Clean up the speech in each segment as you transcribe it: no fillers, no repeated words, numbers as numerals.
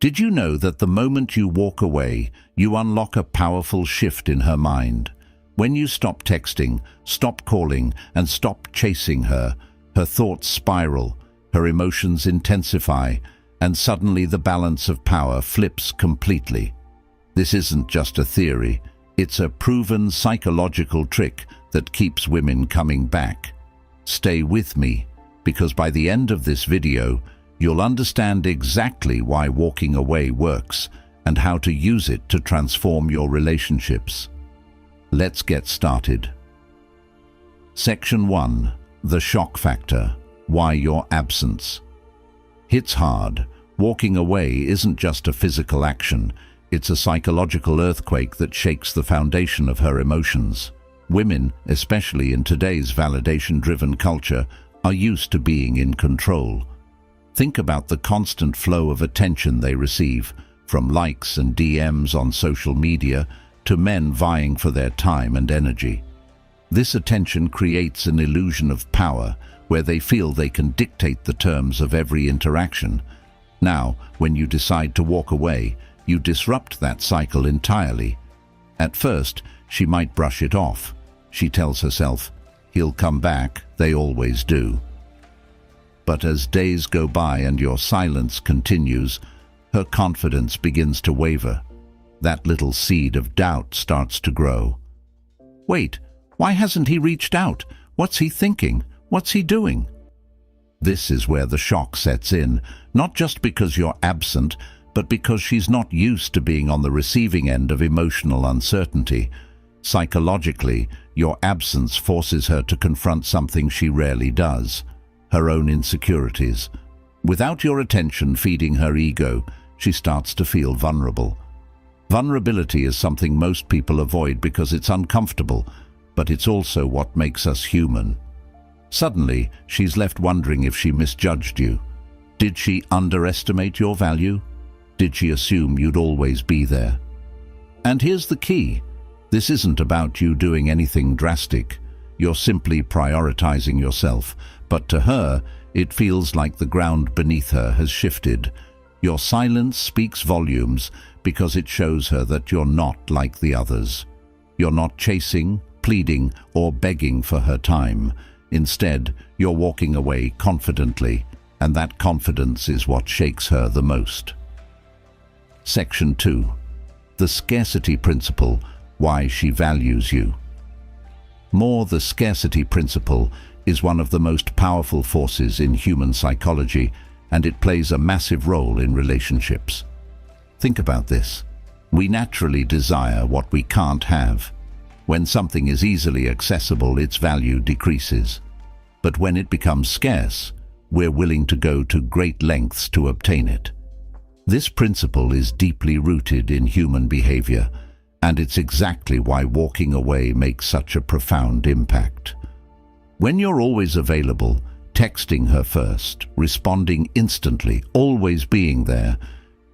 Did you know that the moment you walk away, you unlock a powerful shift in her mind? When you stop texting, stop calling, and stop chasing her, her thoughts spiral, her emotions intensify, and suddenly the balance of power flips completely. This isn't just a theory, it's a proven psychological trick that keeps women coming back. Stay with me, because by the end of this video, you'll understand exactly why walking away works and how to use it to transform your relationships. Let's get started. Section 1. The shock factor. Why your absence hits hard. Walking away isn't just a physical action, it's a psychological earthquake that shakes the foundation of her emotions. Women, especially in today's validation-driven culture, are used to being in control. Think about the constant flow of attention they receive, from likes and DMs on social media to men vying for their time and energy. This attention creates an illusion of power where they feel they can dictate the terms of every interaction. Now, when you decide to walk away, you disrupt that cycle entirely. At first, she might brush it off. She tells herself, "He'll come back, they always do." But as days go by and your silence continues, her confidence begins to waver. That little seed of doubt starts to grow. Wait, why hasn't he reached out? What's he thinking? What's he doing? This is where the shock sets in, not just because you're absent, but because she's not used to being on the receiving end of emotional uncertainty. Psychologically, your absence forces her to confront something she rarely does: her own insecurities. Without your attention feeding her ego, she starts to feel vulnerable. Vulnerability is something most people avoid because it's uncomfortable, but it's also what makes us human. Suddenly, she's left wondering if she misjudged you. Did she underestimate your value? Did she assume you'd always be there? And here's the key. This isn't about you doing anything drastic. You're simply prioritizing yourself. But to her, it feels like the ground beneath her has shifted. Your silence speaks volumes because it shows her that you're not like the others. You're not chasing, pleading, or begging for her time. Instead, you're walking away confidently, and that confidence is what shakes her the most. Section 2. The scarcity principle. Why she values you. The scarcity principle is one of the most powerful forces in human psychology, and it plays a massive role in relationships. Think about this. We naturally desire what we can't have. When something is easily accessible, its value decreases. But when it becomes scarce, we're willing to go to great lengths to obtain it. This principle is deeply rooted in human behavior, and it's exactly why walking away makes such a profound impact. When you're always available, texting her first, responding instantly, always being there,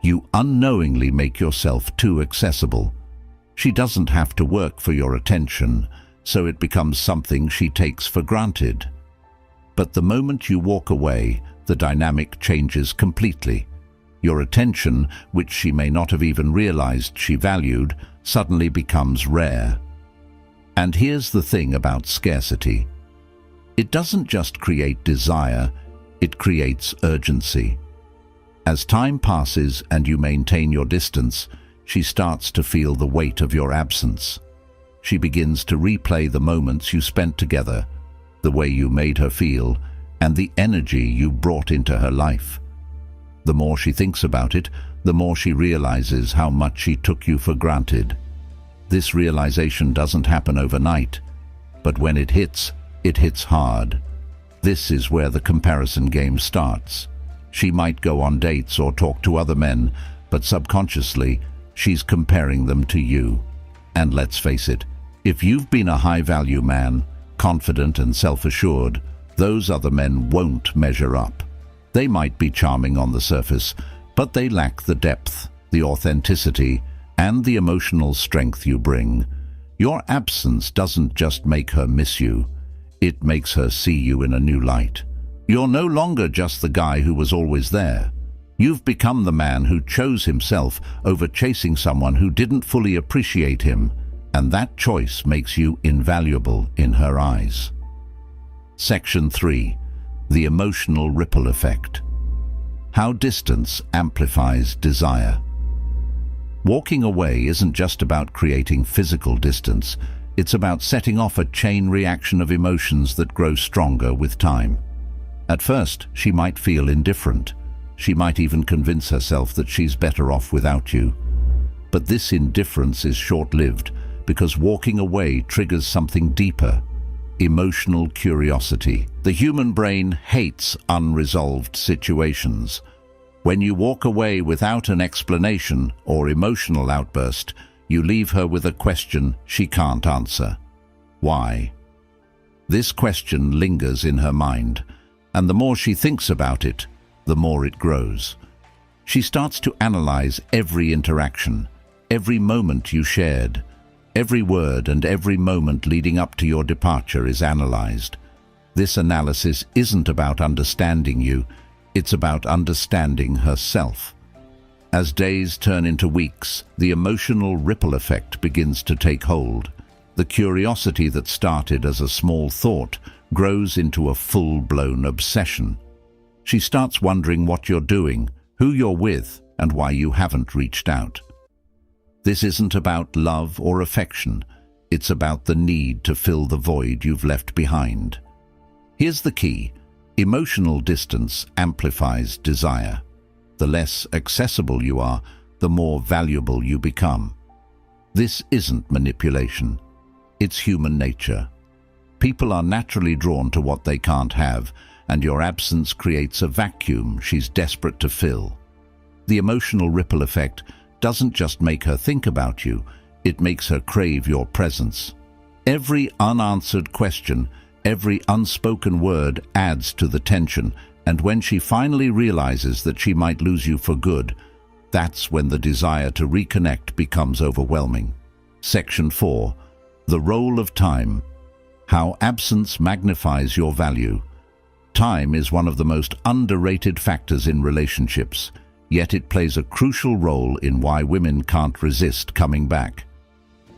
you unknowingly make yourself too accessible. She doesn't have to work for your attention, so it becomes something she takes for granted. But the moment you walk away, the dynamic changes completely. Your attention, which she may not have even realized she valued, suddenly becomes rare. And here's the thing about scarcity. It doesn't just create desire, it creates urgency. As time passes and you maintain your distance, she starts to feel the weight of your absence. She begins to replay the moments you spent together, the way you made her feel, and the energy you brought into her life. The more she thinks about it, the more she realizes how much she took you for granted. This realization doesn't happen overnight, but when it hits hard. This is where the comparison game starts. She might go on dates or talk to other men, but subconsciously, she's comparing them to you. And let's face it, if you've been a high-value man, confident and self-assured, those other men won't measure up. They might be charming on the surface, but they lack the depth, the authenticity, and the emotional strength you bring. Your absence doesn't just make her miss you, it makes her see you in a new light. You're no longer just the guy who was always there. You've become the man who chose himself over chasing someone who didn't fully appreciate him, and that choice makes you invaluable in her eyes. Section 3. The emotional ripple effect. How distance amplifies desire. Walking away isn't just about creating physical distance, it's about setting off a chain reaction of emotions that grow stronger with time. At first, she might feel indifferent. She might even convince herself that she's better off without you. But this indifference is short-lived because walking away triggers something deeper: emotional curiosity. The human brain hates unresolved situations. When you walk away without an explanation or emotional outburst, you leave her with a question she can't answer. Why? This question lingers in her mind, and the more she thinks about it, the more it grows. She starts to analyze every interaction, every moment you shared. Every word and every moment leading up to your departure is analyzed. This analysis isn't about understanding you, it's about understanding herself. As days turn into weeks, the emotional ripple effect begins to take hold. The curiosity that started as a small thought grows into a full-blown obsession. She starts wondering what you're doing, who you're with, and why you haven't reached out. This isn't about love or affection. It's about the need to fill the void you've left behind. Here's the key. Emotional distance amplifies desire. The less accessible you are, the more valuable you become. This isn't manipulation. It's human nature. People are naturally drawn to what they can't have, and your absence creates a vacuum she's desperate to fill. The emotional ripple effect doesn't just make her think about you, it makes her crave your presence. Every unanswered question, every unspoken word adds to the tension, and when she finally realizes that she might lose you for good, that's when the desire to reconnect becomes overwhelming. Section 4. The role of time. How absence magnifies your value. Time is one of the most underrated factors in relationships, yet it plays a crucial role in why women can't resist coming back.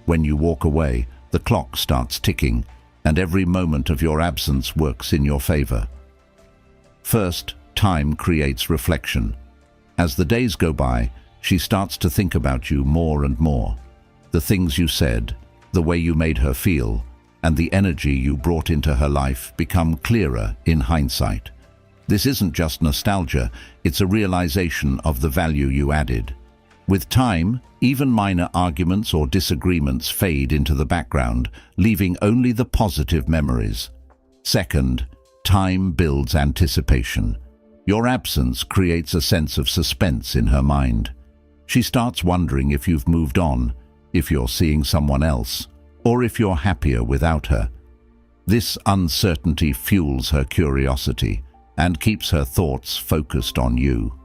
When you walk away, the clock starts ticking, and every moment of your absence works in your favor. First, time creates reflection. As the days go by, she starts to think about you more and more. The things you said, the way you made her feel, and the energy you brought into her life become clearer in hindsight. This isn't just nostalgia, it's a realization of the value you added. With time, even minor arguments or disagreements fade into the background, leaving only the positive memories. Second, time builds anticipation. Your absence creates a sense of suspense in her mind. She starts wondering if you've moved on, if you're seeing someone else, or if you're happier without her. This uncertainty fuels her curiosity and keeps her thoughts focused on you.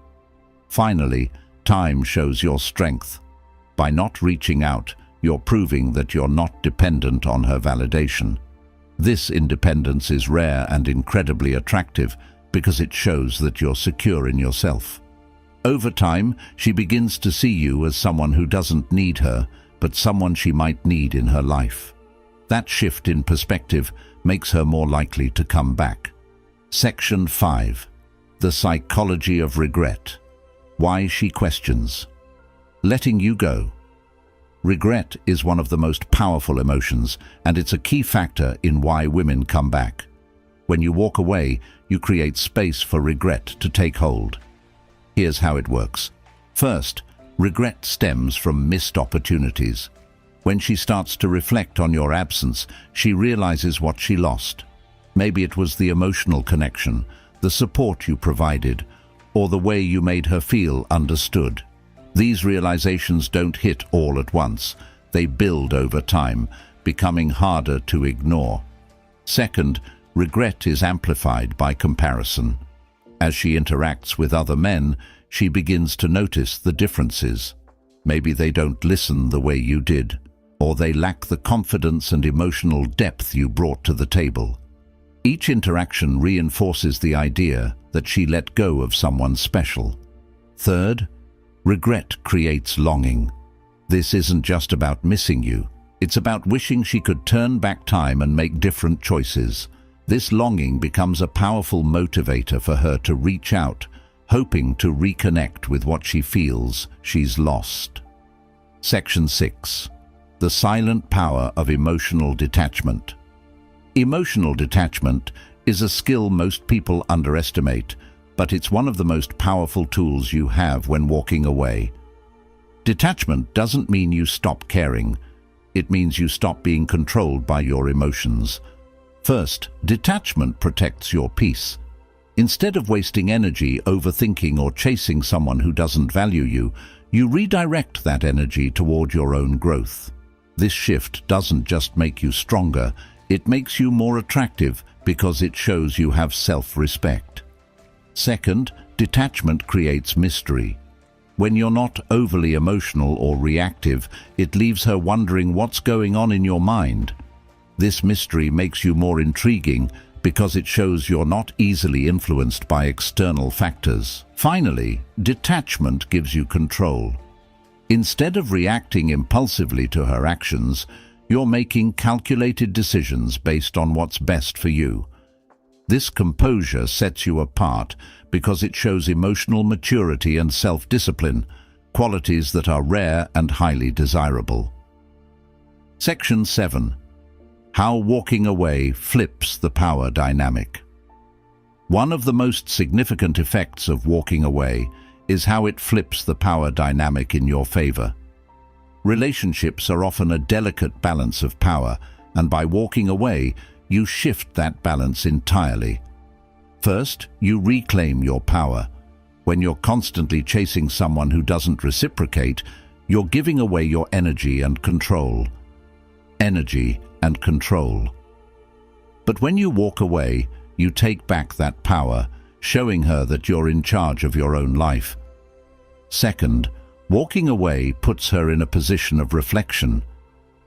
Finally, time shows your strength. By not reaching out, you're proving that you're not dependent on her validation. This independence is rare and incredibly attractive because it shows that you're secure in yourself. Over time, she begins to see you as someone who doesn't need her, but someone she might need in her life. That shift in perspective makes her more likely to come back. Section 5. The psychology of regret. Why she questions. Letting you go. Regret is one of the most powerful emotions, and it's a key factor in why women come back. When you walk away, you create space for regret to take hold. Here's how it works. First, regret stems from missed opportunities. When she starts to reflect on your absence, she realizes what she lost. Maybe it was the emotional connection, the support you provided, or the way you made her feel understood. These realizations don't hit all at once. They build over time, becoming harder to ignore. Second, regret is amplified by comparison. As she interacts with other men, she begins to notice the differences. Maybe they don't listen the way you did, or they lack the confidence and emotional depth you brought to the table. Each interaction reinforces the idea that she let go of someone special. Third, regret creates longing. This isn't just about missing you. It's about wishing she could turn back time and make different choices. This longing becomes a powerful motivator for her to reach out, hoping to reconnect with what she feels she's lost. Section 6. The silent power of emotional detachment. Emotional detachment is a skill most people underestimate, but it's one of the most powerful tools you have when walking away. Detachment doesn't mean you stop caring. It means you stop being controlled by your emotions. First, detachment protects your peace. Instead of wasting energy overthinking or chasing someone who doesn't value you, you redirect that energy toward your own growth. This shift doesn't just make you stronger, it makes you more attractive because it shows you have self-respect. Second, detachment creates mystery. When you're not overly emotional or reactive, it leaves her wondering what's going on in your mind. This mystery makes you more intriguing because it shows you're not easily influenced by external factors. Finally, detachment gives you control. Instead of reacting impulsively to her actions, you're making calculated decisions based on what's best for you. This composure sets you apart because it shows emotional maturity and self-discipline, qualities that are rare and highly desirable. Section 7. How walking away flips the power dynamic. One of the most significant effects of walking away is how it flips the power dynamic in your favor. Relationships are often a delicate balance of power, and by walking away, you shift that balance entirely. First, you reclaim your power. When you're constantly chasing someone who doesn't reciprocate, you're giving away your energy and control. Energy and control. But when you walk away, you take back that power, showing her that you're in charge of your own life. Second, walking away puts her in a position of reflection.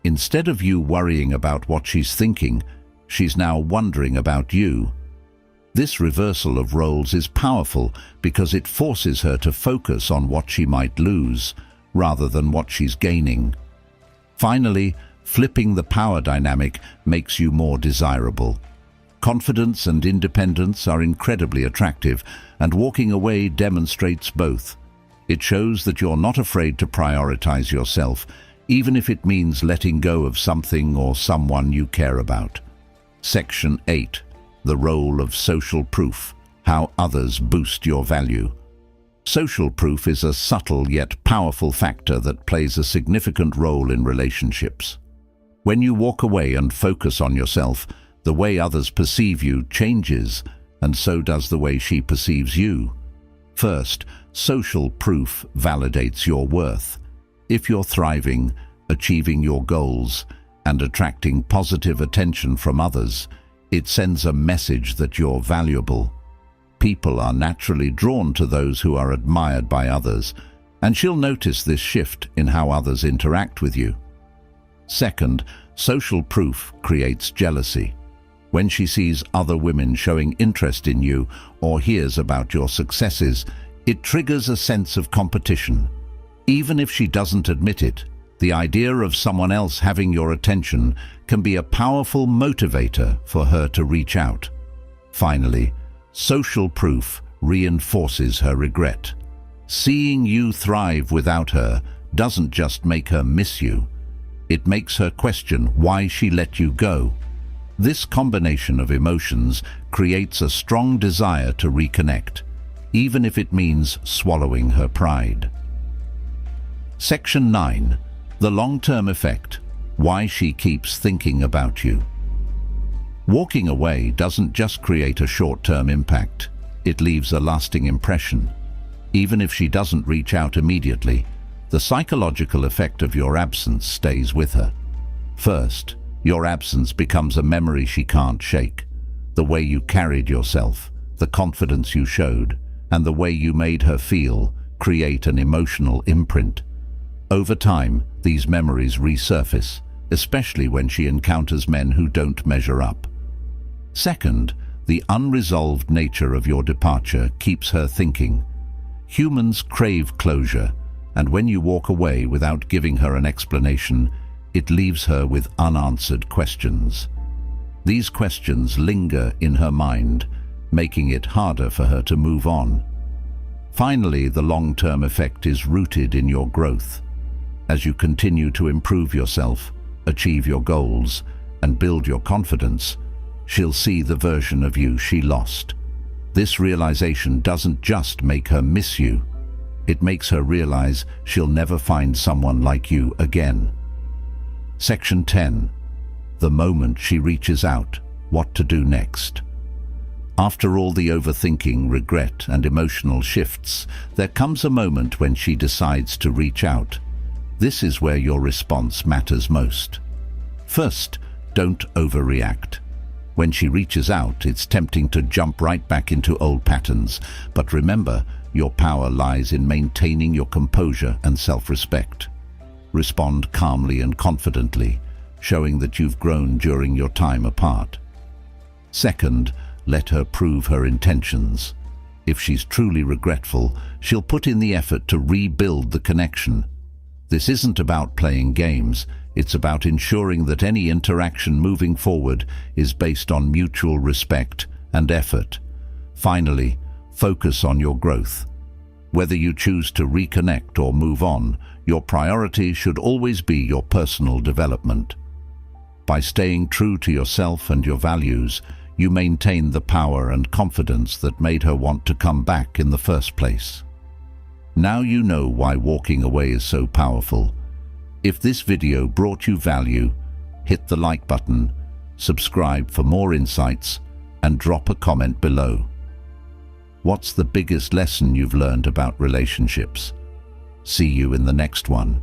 Instead of you worrying about what she's thinking, she's now wondering about you. This reversal of roles is powerful because it forces her to focus on what she might lose, rather than what she's gaining. Finally, flipping the power dynamic makes you more desirable. Confidence and independence are incredibly attractive, and walking away demonstrates both. It shows that you're not afraid to prioritize yourself, even if it means letting go of something or someone you care about. Section 8. The role of social proof. How others boost your value. Social proof is a subtle yet powerful factor that plays a significant role in relationships. When you walk away and focus on yourself, the way others perceive you changes, and so does the way she perceives you. First, social proof validates your worth. If you're thriving, achieving your goals, and attracting positive attention from others, it sends a message that you're valuable. People are naturally drawn to those who are admired by others, and she'll notice this shift in how others interact with you. Second, social proof creates jealousy. When she sees other women showing interest in you or hears about your successes, it triggers a sense of competition. Even if she doesn't admit it, the idea of someone else having your attention can be a powerful motivator for her to reach out. Finally, social proof reinforces her regret. Seeing you thrive without her doesn't just make her miss you. It makes her question why she let you go. This combination of emotions creates a strong desire to reconnect, even if it means swallowing her pride. Section 9. The long-term effect. Why she keeps thinking about you. Walking away doesn't just create a short-term impact, it leaves a lasting impression. Even if she doesn't reach out immediately, the psychological effect of your absence stays with her. First, your absence becomes a memory she can't shake. The way you carried yourself, the confidence you showed, and the way you made her feel create an emotional imprint. Over time, these memories resurface, especially when she encounters men who don't measure up. Second, the unresolved nature of your departure keeps her thinking. Humans crave closure, and when you walk away without giving her an explanation, it leaves her with unanswered questions. These questions linger in her mind, making it harder for her to move on. Finally, the long-term effect is rooted in your growth. As you continue to improve yourself, achieve your goals, and build your confidence, she'll see the version of you she lost. This realization doesn't just make her miss you, it makes her realize she'll never find someone like you again. Section 10. The moment she reaches out, what to do next. After all the overthinking, regret, and emotional shifts, there comes a moment when she decides to reach out. This is where your response matters most. First, don't overreact. When she reaches out, it's tempting to jump right back into old patterns, but remember, your power lies in maintaining your composure and self-respect. Respond calmly and confidently, showing that you've grown during your time apart. Second, let her prove her intentions. If she's truly regretful, she'll put in the effort to rebuild the connection. This isn't about playing games, it's about ensuring that any interaction moving forward is based on mutual respect and effort. Finally, focus on your growth. Whether you choose to reconnect or move on, your priority should always be your personal development. By staying true to yourself and your values, you maintain the power and confidence that made her want to come back in the first place. Now you know why walking away is so powerful. If this video brought you value, hit the like button, subscribe for more insights, and drop a comment below. What's the biggest lesson you've learned about relationships? See you in the next one.